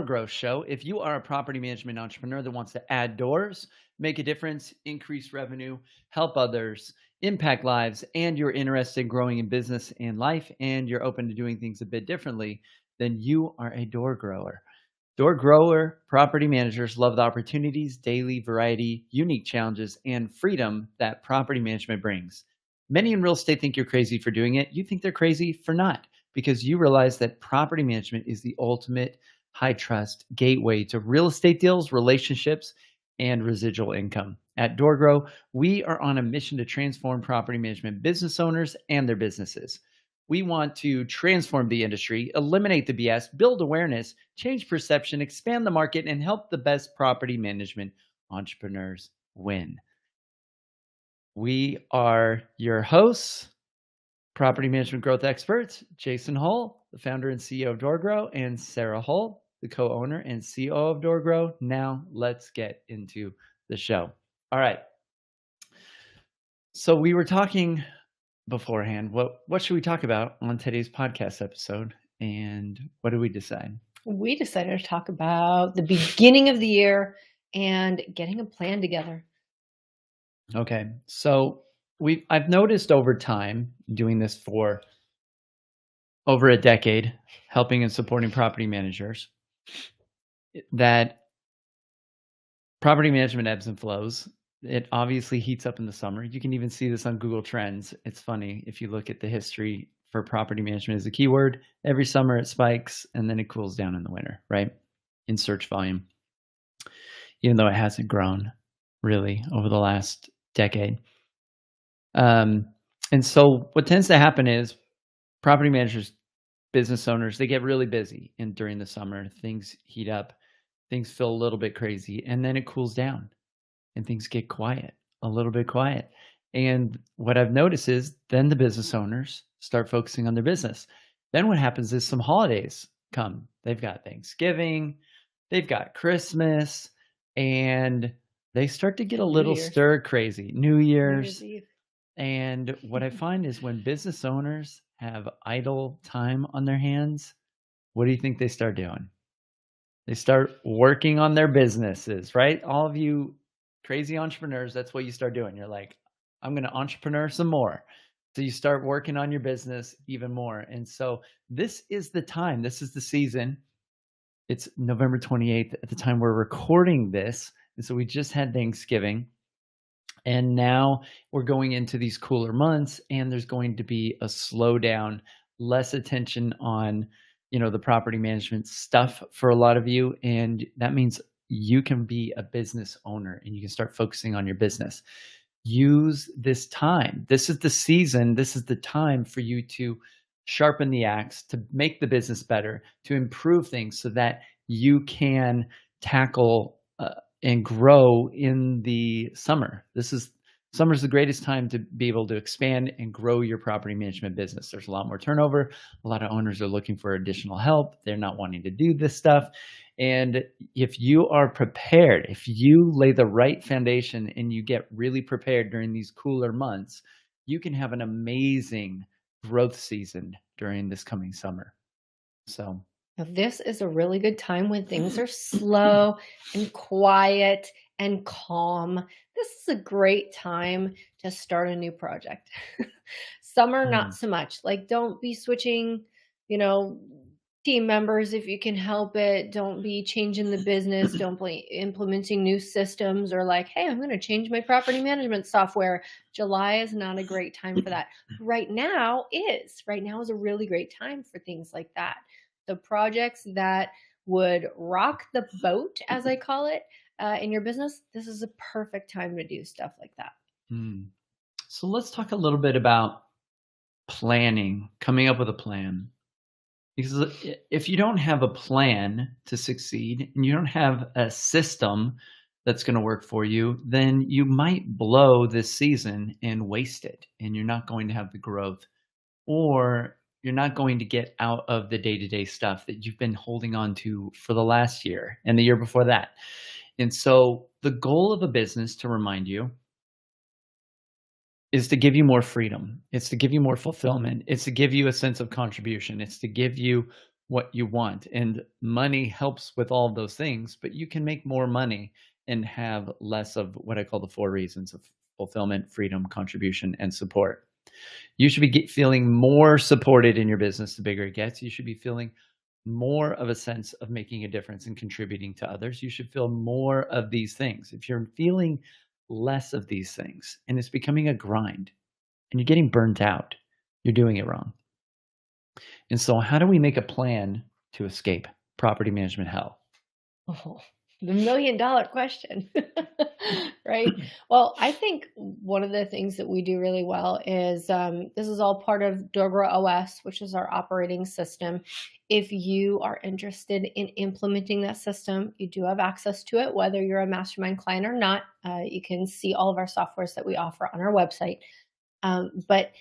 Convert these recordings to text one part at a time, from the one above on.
Growth Show. If you are a property management entrepreneur that wants to add doors, make a difference, increase revenue, help others, impact lives, and you're interested in growing in business and life, and you're open to doing things a bit differently, then you are a door grower. Door grower property managers love the opportunities, daily variety, unique challenges, and freedom that property management brings. Many in real estate think you're crazy for doing it. You think they're crazy for not, because you realize that property management is the ultimate high trust gateway to real estate deals, relationships, and residual income. At DoorGrow, we are on a mission to transform property management business owners and their businesses. We want to transform the industry, eliminate the BS, build awareness, change perception, expand the market, and help the best property management entrepreneurs win. We are your hosts, property management growth experts, Jason Hull, the founder and CEO of DoorGrow, and Sarah Hull, the co-owner and COO of DoorGrow. Now let's get into the show. All right. So we were talking beforehand. What should we talk about on today's podcast episode? And what did we decide? We decided to talk about the beginning of the year and getting a plan together. Okay. So I've noticed over time, doing this for over a decade, helping and supporting property managers, that property management ebbs and flows. It obviously heats up in the summer. You can even see this on Google Trends. It's funny if you look at the history for property management as a keyword. Every summer it spikes and then it cools down in the winter, right? In search volume, even though it hasn't grown really over the last decade. And so what tends to happen is property managers, business owners, they get really busy and during the summer, things heat up, things feel a little bit crazy, and then it cools down and things get quiet, a little bit quiet. And what I've noticed is then the business owners start focusing on their business. Then what happens is some holidays come. They've got Thanksgiving, they've got Christmas, and they start to get a little stir crazy. New Year's. And what I find is when business owners have idle time on their hands, what do you think they start doing? They start working on their businesses, right? All of you crazy entrepreneurs, that's what you start doing. You're like, I'm going to entrepreneur some more. So you start working on your business even more. And so this is the time, this is the season. It's November 28th at the time we're recording this. And so we just had Thanksgiving. And now we're going into these cooler months and there's going to be a slowdown, less attention on, the property management stuff for a lot of you. And that means you can be a business owner and you can start focusing on your business. Use this time. This is the season. This is the time for you to sharpen the axe, to make the business better, to improve things so that you can tackle and grow in the summer. Summer's the greatest time to be able to expand and grow your property management business. There's a lot more turnover. A lot of owners are looking for additional help. They're not wanting to do this stuff. And if you are prepared, if you lay the right foundation and you get really prepared during these cooler months, you can have an amazing growth season during this coming summer. So Now, this is a really good time when things are slow and quiet and calm. This is a great time to start a new project. Summer, not so much. Like, don't be switching, team members if you can help it. Don't be changing the business. Don't be implementing new systems or like, hey, I'm going to change my property management software. July is not a great time for that. Right now is. Right now is a really great time for things like that. The projects that would rock the boat, as I call it, in your business, this is a perfect time to do stuff like that. So let's talk a little bit about planning, coming up with a plan. Because if you don't have a plan to succeed and you don't have a system that's going to work for you, then you might blow this season and waste it, and you're not going to have the growth, or you're not going to get out of the day-to-day stuff that you've been holding on to for the last year and the year before that. And so the goal of a business, to remind you, is to give you more freedom. It's to give you more fulfillment. It's to give you a sense of contribution. It's to give you what you want. And money helps with all of those things, but you can make more money and have less of what I call the four reasons of fulfillment, freedom, contribution, and support. You should be feeling more supported in your business the bigger it gets. You should be feeling more of a sense of making a difference and contributing to others. You should feel more of these things. If you're feeling less of these things and it's becoming a grind and you're getting burnt out, you're doing it wrong. And so, how do we make a plan to escape property management hell? Oh, the $1,000,000 question, right? Well, I think one of the things that we do really well is this is all part of Dogra OS, which is our operating system. If you are interested in implementing that system, you do have access to it, whether you're a mastermind client or not. You can see all of our softwares that we offer on our website. But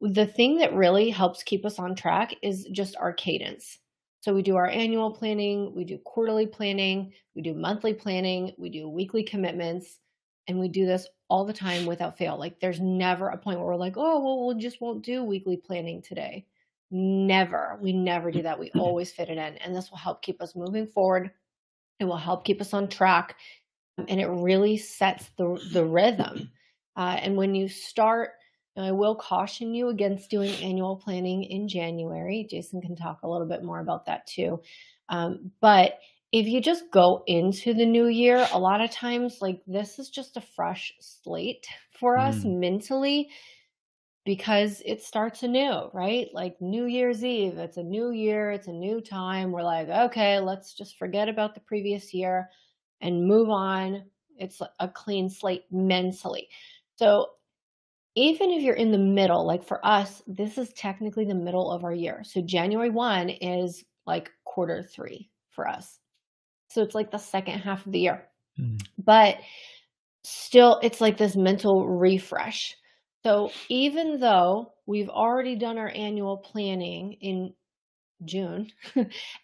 the thing that really helps keep us on track is just our cadence. So we do our annual planning, we do quarterly planning, we do monthly planning, we do weekly commitments, and we do this all the time without fail. Like there's never a point where we're like, oh, well, we just won't do weekly planning today. Never. We never do that. We always fit it in. And this will help keep us moving forward. It will help keep us on track. And it really sets the rhythm. And when you start, I will caution you against doing annual planning in January. Jason can talk a little bit more about that too. But if you just go into the new year, a lot of times, like this is just a fresh slate for us Mm, mentally because it starts anew, right? Like New Year's Eve, it's a new year, it's a new time. We're like, okay, let's just forget about the previous year and move on. It's a clean slate mentally. So even if you're in the middle, like for us, this is technically the middle of our year. So January 1 is like quarter three for us. So it's like the second half of the year. mm, But still, it's like this mental refresh. So even though we've already done our annual planning in June,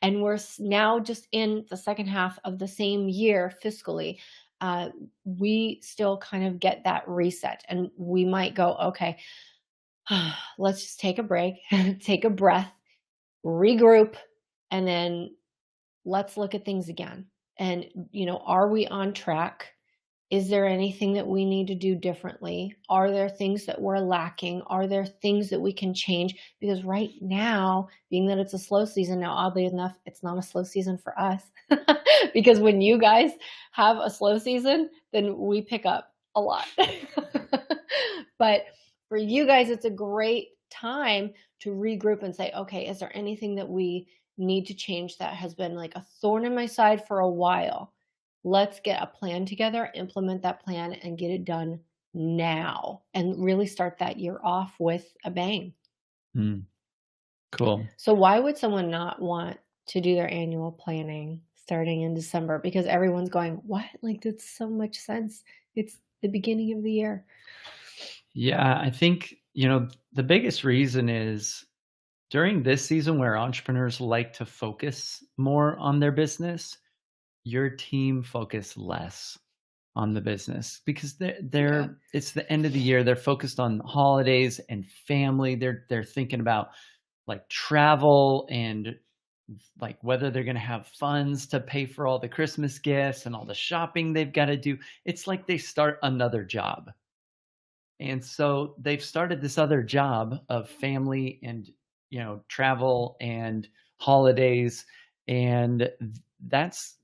and we're now just in the second half of the same year fiscally, we still kind of get that reset. And we might go, okay, let's just take a break, take a breath, regroup, and then let's look at things again. And, are we on track? Is there anything that we need to do differently? Are there things that we're lacking? Are there things that we can change? Because right now, being that it's a slow season, now oddly enough, it's not a slow season for us. Because when you guys have a slow season, then we pick up a lot. But for you guys, it's a great time to regroup and say, okay, is there anything that we need to change that has been like a thorn in my side for a while? Let's get a plan together, implement that plan, and get it done now and really start that year off with a bang. mm. Cool. So, why would someone not want to do their annual planning starting in December? Because everyone's going, what? Like, that's so much sense. It's the beginning of the year. Yeah, I think, the biggest reason is during this season where entrepreneurs like to focus more on their business, your team focus less on the business because Yeah. it's the end of the year. They're focused on holidays and family. They're thinking about like travel and like whether they're going to have funds to pay for all the Christmas gifts and all the shopping they've got to do. It's like they start another job. And so they've started this other job of family and, travel and holidays. And that's,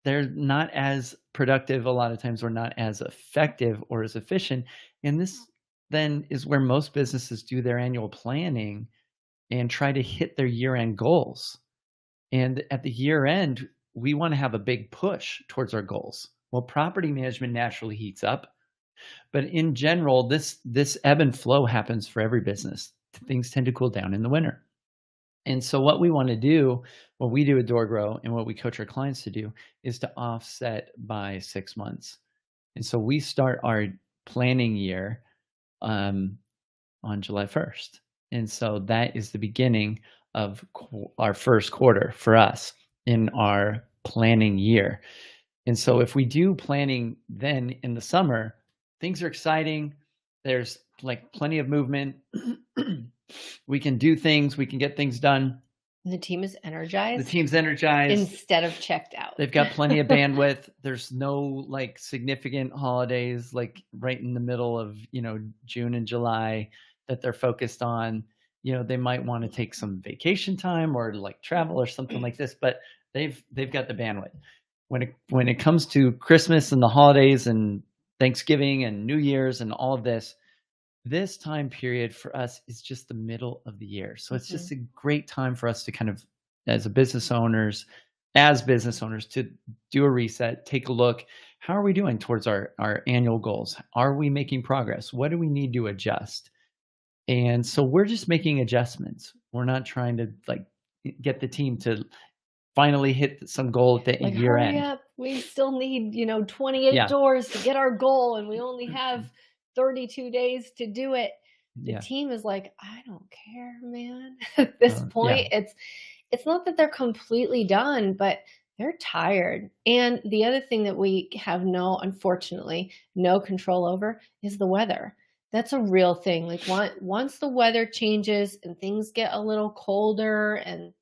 they're not as productive a lot of times, or not as effective or as efficient. And this then is where most businesses do their annual planning and try to hit their year end goals. And at the year end, we want to have a big push towards our goals. Well, property management naturally heats up. But in general, this ebb and flow happens for every business. Things tend to cool down in the winter. And so what we want to do, what we do at DoorGrow and what we coach our clients to do is to offset by 6 months. And so we start our planning year on July 1st. And so that is the beginning of our first quarter for us in our planning year. And so if we do planning then in the summer, things are exciting. There's like plenty of movement. We can do things, we can get things done. The team is The energized team's energized. instead of checked out. They've got plenty of bandwidth. There's no, like, significant holidays, like, right in the middle of, June and July that they're focused on. They might wanna take some vacation time or, like, travel or something like this, but they've got the bandwidth. When it comes to Christmas and the holidays and Thanksgiving and New Year's and all of this time period for us is just the middle of the year. So it's just Mhm. a great time for us to kind of, as a business owners, to do a reset, take a look. How are we doing towards our annual goals? Are we making progress? What do we need to adjust? And so we're just making adjustments. We're not trying to, like, get the team to finally hit some goal at the Like, year hurry end. up. We still need, 28 Yeah. doors to get our goal, and we only have 32 days to do it. The Yeah. team is like, I don't care, man. At this Yeah. point, it's not that they're completely done, but they're tired. And the other thing that we have unfortunately, no control over is the weather. That's a real thing. Like once the weather changes and things get a little colder and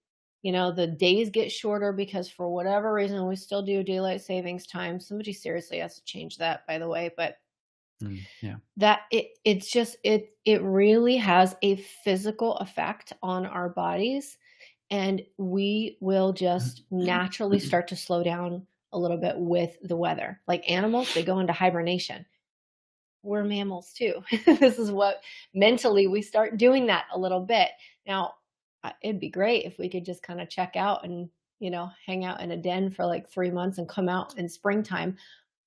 the days get shorter because for whatever reason we still do daylight savings time. Somebody seriously has to change that, by the way, but Yeah. that it's just it really has a physical effect on our bodies, and we will just naturally start to slow down a little bit with the weather. Like animals, they go into hibernation. We're mammals too. This is what mentally we start doing that a little bit. Now, it'd be great if we could just kind of check out and, hang out in a den for like 3 months and come out in springtime.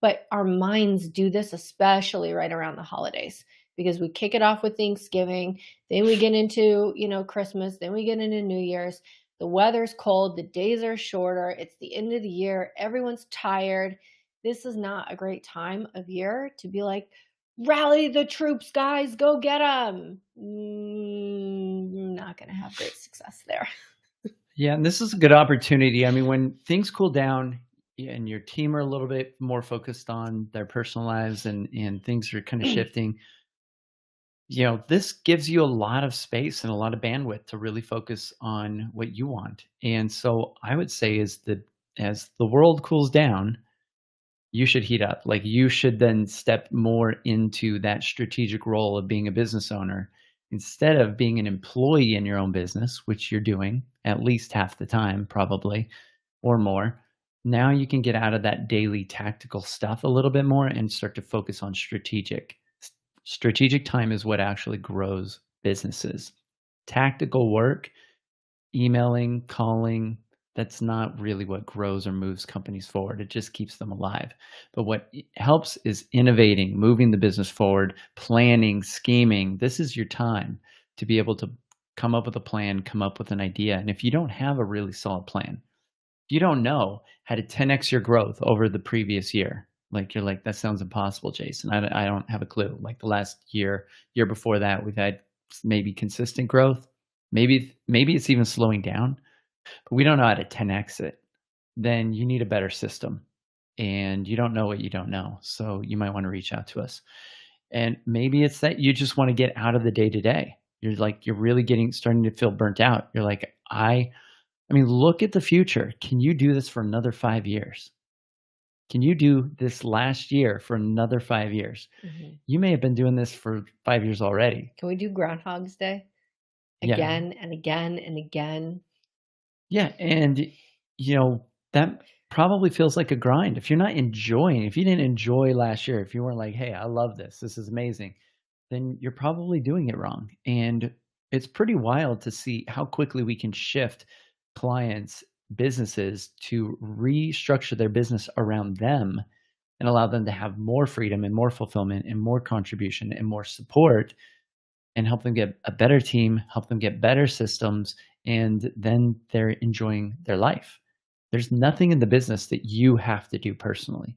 But our minds do this, especially right around the holidays, because we kick it off with Thanksgiving. Then we get into, Christmas. Then we get into New Year's. The weather's cold. The days are shorter. It's the end of the year. Everyone's tired. This is not a great time of year to be like, rally the troops, guys, go get them. Not going to have great success there. Yeah, and this is a good opportunity. I mean, when things cool down and your team are a little bit more focused on their personal lives and things are kind of shifting, this gives you a lot of space and a lot of bandwidth to really focus on what you want. And so I would say is that as the world cools down, you should heat up. Like, you should then step more into that strategic role of being a business owner instead of being an employee in your own business, which you're doing at least half the time, probably, or more. Now you can get out of that daily tactical stuff a little bit more and start to focus on strategic. Strategic time is what actually grows businesses. Tactical work, emailing, calling, that's not really what grows or moves companies forward. It just keeps them alive. But what helps is innovating, moving the business forward, planning, scheming. This is your time to be able to come up with a plan, come up with an idea. And if you don't have a really solid plan, you don't know how to 10x your growth over the previous year. Like, you're like, that sounds impossible, Jason. I don't have a clue. Like, the last year before that, we've had maybe consistent growth. Maybe it's even slowing down, but we don't know how to 10x it. Then you need a better system, and you don't know what you don't know. So you might want to reach out to us. And maybe it's that you just want to get out of the day to day. You're really starting to feel burnt out. You're like, I mean, look at the future. Can you do this for another 5 years? Can you do this last year for another 5 years? Mhm. You may have been doing this for 5 years already. Can we do Groundhog's Day Yeah. again and again and again? Yeah. And, that probably feels like a grind. If you didn't enjoy last year, if you weren't like, hey, I love this, this is amazing, then you're probably doing it wrong. And it's pretty wild to see how quickly we can shift clients, businesses to restructure their business around them and allow them to have more freedom and more fulfillment and more contribution and more support, and help them get a better team, help them get better systems, and then they're enjoying their life. There's nothing in the business that you have to do personally.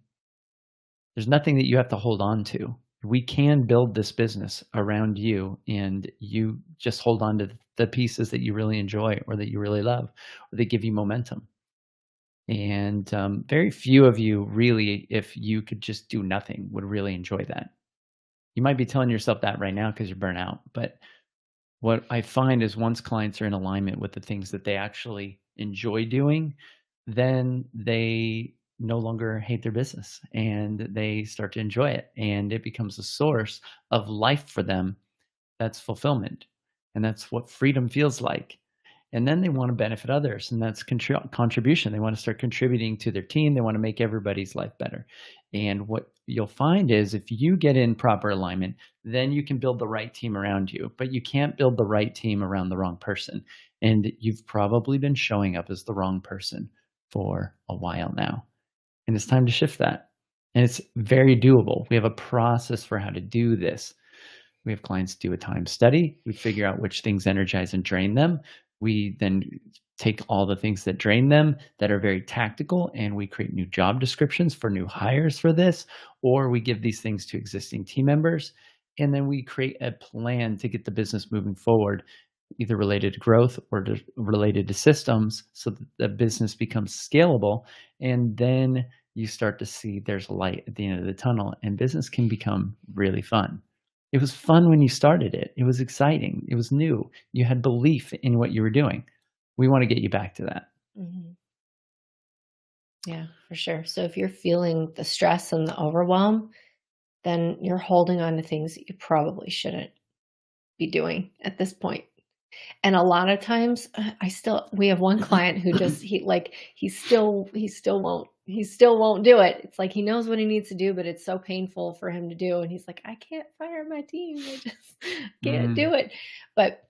There's nothing that you have to hold on to. We can build this business around you, and you just hold on to the pieces that you really enjoy or that you really love or that give you momentum. And very few of you really, if you could just do nothing, would really enjoy that. You might be telling yourself that right now because you're burnt out, but What I find is once clients are in alignment with the things that they actually enjoy doing, then they no longer hate their business and they start to enjoy it. And it becomes a source of life for them that's fulfillment. And that's what freedom feels like. And then they want to benefit others, and that's contribution. They want to start contributing to their team. They want to make everybody's life better. And what you'll find is if you get in proper alignment, then you can build the right team around you. But you can't build the right team around the wrong person. And you've probably been showing up as the wrong person for a while now. And it's time to shift that. And it's very doable. We have a process for how to do this. We have clients do a time study. We figure out which things energize and drain them. We then take all the things that drain them that are very tactical, and we create new job descriptions for new hires for this, or we give these things to existing team members. And then we create a plan to get the business moving forward, either related to growth or related to systems, so that the business becomes scalable. And then you start to see there's a light at the end of the tunnel, and business can become really fun. It was fun when you started it. It was exciting. It was new. You had belief in what you were doing. We want to get you back to that. Mhm. Yeah, for sure. So if you're feeling the stress and the overwhelm, then you're holding on to things that you probably shouldn't be doing at this point. And a lot of times, we have one client who just he still won't do it. It's like he knows what he needs to do, but it's so painful for him to do, and he's like, "I can't fire my team. I just can't Mm, do it." But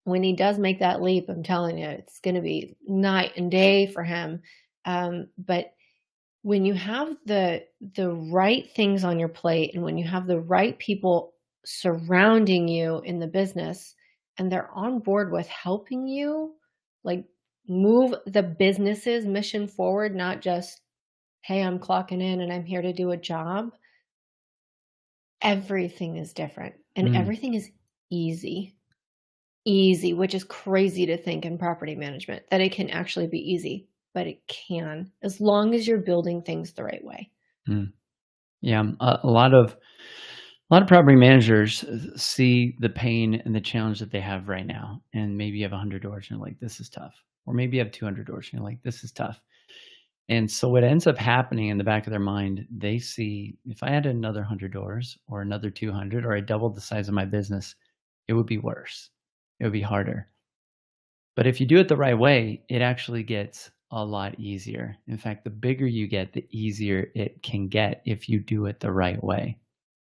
when he does make that leap, I'm telling you, it's gonna be night and day for him. But when you have the right things on your plate and when you have the right people surrounding you in the business and they're on board with helping you like move the business's mission forward, not just, hey, I'm clocking in and I'm here to do a job. Everything is different and mm. everything is easy. Easy, which is crazy to think in property management that it can actually be easy, but it can as long as you're building things the right way. Mm. Yeah, a lot of property managers see the pain and the challenge that they have right now, and maybe you have 100 doors and you're like, "This is tough," or maybe you have 200 doors and you're like, "This is tough." And so what ends up happening in the back of their mind, they see if I had another 100 doors or another 200 or I doubled the size of my business, it would be worse. It would be harder. But if you do it the right way, it actually gets a lot easier. In fact, the bigger you get, the easier it can get if you do it the right way,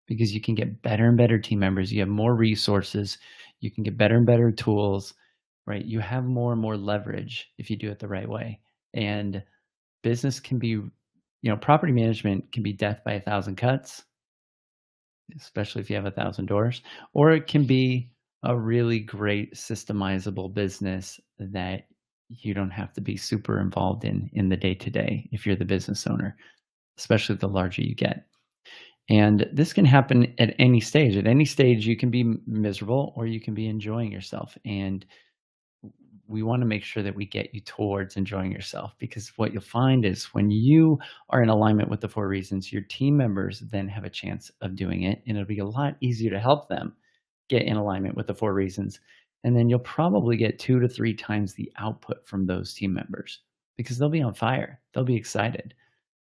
because you can get better and better team members. You have more resources. You can get better and better tools, right? You have more and more leverage if you do it the right way. And business can be, property management can be death by a thousand cuts, especially if you have 1,000 doors, or it can be a really great systemizable business that you don't have to be super involved in the day to day if you're the business owner, especially the larger you get. And this can happen at any stage. At any stage, you can be miserable or you can be enjoying yourself. And we want to make sure that we get you towards enjoying yourself, because what you'll find is when you are in alignment with the four reasons, your team members then have a chance of doing it, and it'll be a lot easier to help them get in alignment with the four reasons. And then you'll probably get 2 to 3 times the output from those team members because they'll be on fire. They'll be excited.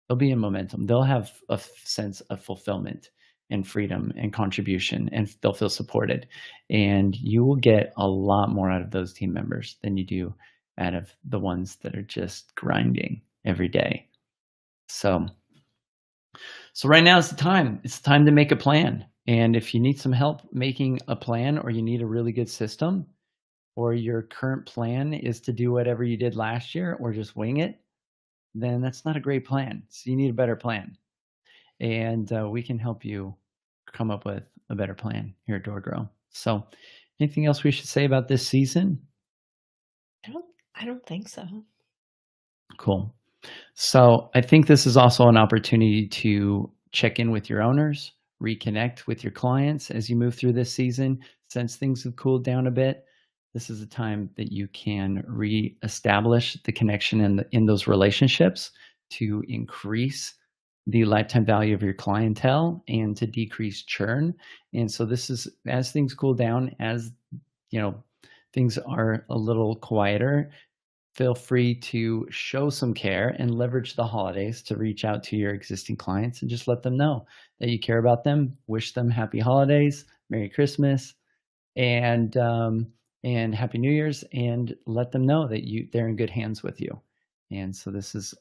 They'll be in momentum. They'll have a sense of fulfillment and freedom and contribution, and they'll feel supported. And you will get a lot more out of those team members than you do out of the ones that are just grinding every day. So, so right now is the time. It's time to make a plan. And if you need some help making a plan, or you need a really good system, or your current plan is to do whatever you did last year or just wing it, then that's not a great plan. So you need a better plan. And we can help you come up with a better plan here at DoorGrow. So, anything else we should say about this season? I don't think so. Cool. So, I think this is also an opportunity to check in with your owners, reconnect with your clients as you move through this season. Since things have cooled down a bit, this is a time that you can reestablish the connection in those relationships to increase the lifetime value of your clientele and to decrease churn. And so this is, as things cool down, as things are a little quieter, feel free to show some care and leverage the holidays to reach out to your existing clients and just let them know that you care about them. Wish them happy holidays, Merry Christmas, and Happy New Year's, and let them know that they're in good hands with you. And so this is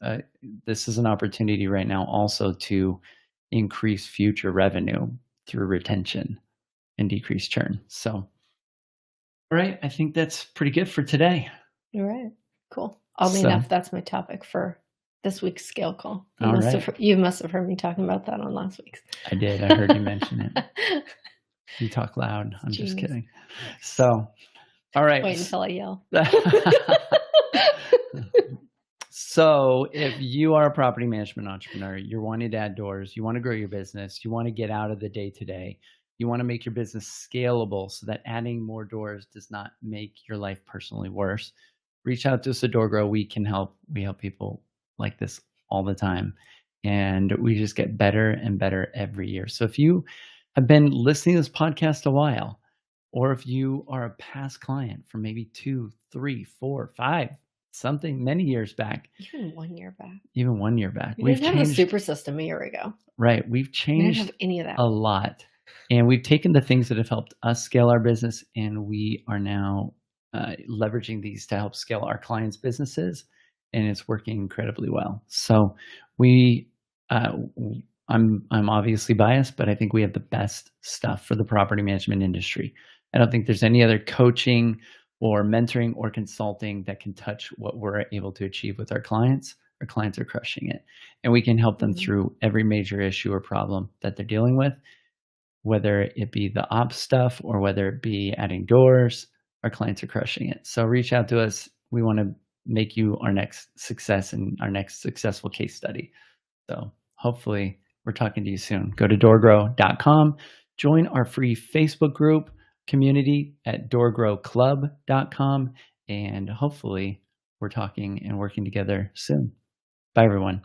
an opportunity right now also to increase future revenue through retention and decrease churn. So, all right, I think that's pretty good for today. All right. Cool. Oddly So, enough, that's my topic for this week's scale call. all right, You must have heard me talking about that on last week's. I did. I heard you mention it. You talk loud. I'm just Genius. kidding. So, all right. Wait until I yell. So if you are a property management entrepreneur, you're wanting to add doors, you want to grow your business, you want to get out of the day-to-day, you want to make your business scalable so that adding more doors does not make your life personally worse, reach out to us at DoorGrow. We can help. We help people like this all the time. And we just get better and better every year. So if you have been listening to this podcast a while, or if you are a past client from maybe 2, 3, 4, 5, something many years back, Even 1 year back. even 1 year back, We didn't have a super system a year ago. right. We've We didn't changed have any of that. a lot, and we've taken the things that have helped us scale our business, and we are now leveraging these to help scale our clients' businesses, and it's working incredibly well. So I'm obviously biased, but I think we have the best stuff for the property management industry. I don't think there's any other coaching or mentoring or consulting that can touch what we're able to achieve with our clients. Our clients are crushing it, and we can help them through every major issue or problem that they're dealing with, whether it be the ops stuff or whether it be adding doors. Our clients are crushing it. So reach out to us. We want to make you our next success and our next successful case study. So hopefully we're talking to you soon. Go to doorgrow.com, join our free Facebook group community at doorgrowclub.com, and hopefully we're talking and working together soon. Bye, everyone.